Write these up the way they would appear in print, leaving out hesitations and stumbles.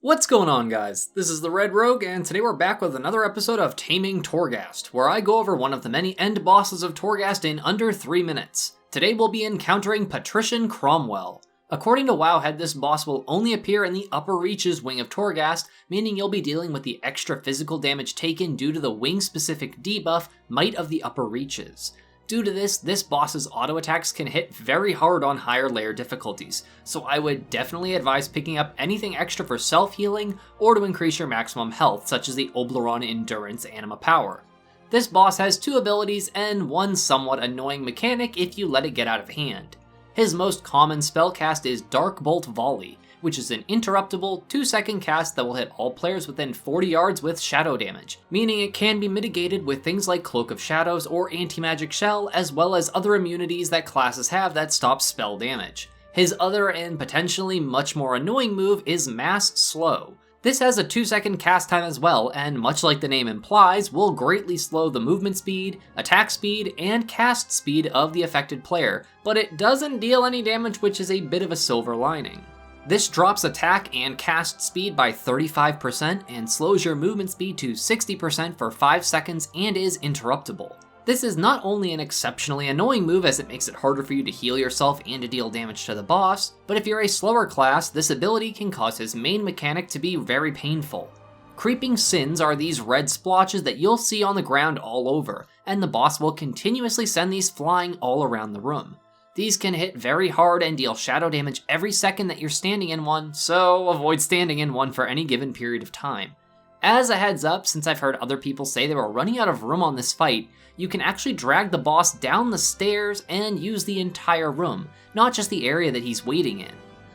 What's going on, guys? This is the Red Rogue, and today we're back with another episode of Taming Torghast, where I go over one of the many end bosses of Torghast in under 3 minutes. Today we'll be encountering Patrician Cromwell. According to Wowhead, this boss will only appear in the upper reaches wing of Torghast, meaning you'll be dealing with the extra physical damage taken due to the wing-specific debuff, Might of the Upper Reaches. Due to this boss's auto attacks can hit very hard on higher layer difficulties, so I would definitely advise picking up anything extra for self-healing or to increase your maximum health, such as the Oberon Endurance Anima Power. This boss has 2 abilities and one somewhat annoying mechanic if you let it get out of hand. His most common spellcast is Dark Bolt Volley, which is an interruptible 2-second cast that will hit all players within 40 yards with shadow damage, meaning it can be mitigated with things like Cloak of Shadows or Anti-Magic Shell, as well as other immunities that classes have that stop spell damage. His other and potentially much more annoying move is Mass Slow. This has a 2-second cast time as well, and much like the name implies, will greatly slow the movement speed, attack speed, and cast speed of the affected player, but it doesn't deal any damage, which is a bit of a silver lining. This drops attack and cast speed by 35% and slows your movement speed to 60% for 5 seconds and is interruptible. This is not only an exceptionally annoying move as it makes it harder for you to heal yourself and to deal damage to the boss, but if you're a slower class, this ability can cause his main mechanic to be very painful. Creeping Sins are these red splotches that you'll see on the ground all over, and the boss will continuously send these flying all around the room. These can hit very hard and deal shadow damage every second that you're standing in one, so avoid standing in one for any given period of time. As a heads up, since I've heard other people say they were running out of room on this fight, you can actually drag the boss down the stairs and use the entire room, not just the area that he's waiting in.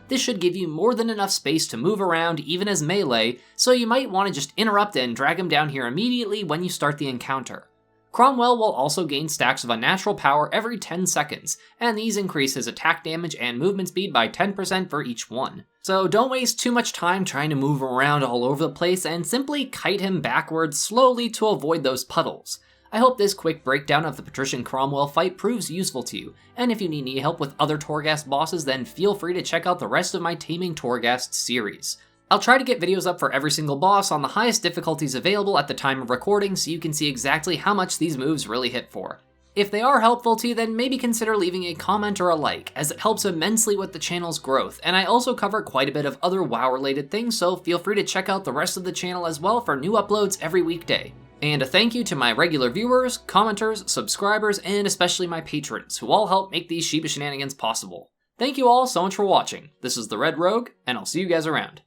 This should give you more than enough space to move around even as melee, so you might want to just interrupt and drag him down here immediately when you start the encounter. Cromwell will also gain stacks of unnatural power every 10 seconds, and these increase his attack damage and movement speed by 10% for each one. So don't waste too much time trying to move around all over the place and simply kite him backwards slowly to avoid those puddles. I hope this quick breakdown of the Patrician Cromwell fight proves useful to you, and if you need any help with other Torghast bosses, then feel free to check out the rest of my Taming Torghast series. I'll try to get videos up for every single boss on the highest difficulties available at the time of recording so you can see exactly how much these moves really hit for. If they are helpful to you, then maybe consider leaving a comment or a like, as it helps immensely with the channel's growth, and I also cover quite a bit of other WoW-related things, so feel free to check out the rest of the channel as well for new uploads every weekday. And a thank you to my regular viewers, commenters, subscribers, and especially my patrons, who all help make these Shiba Shenanigans possible. Thank you all so much for watching. This is the Red Rogue, and I'll see you guys around.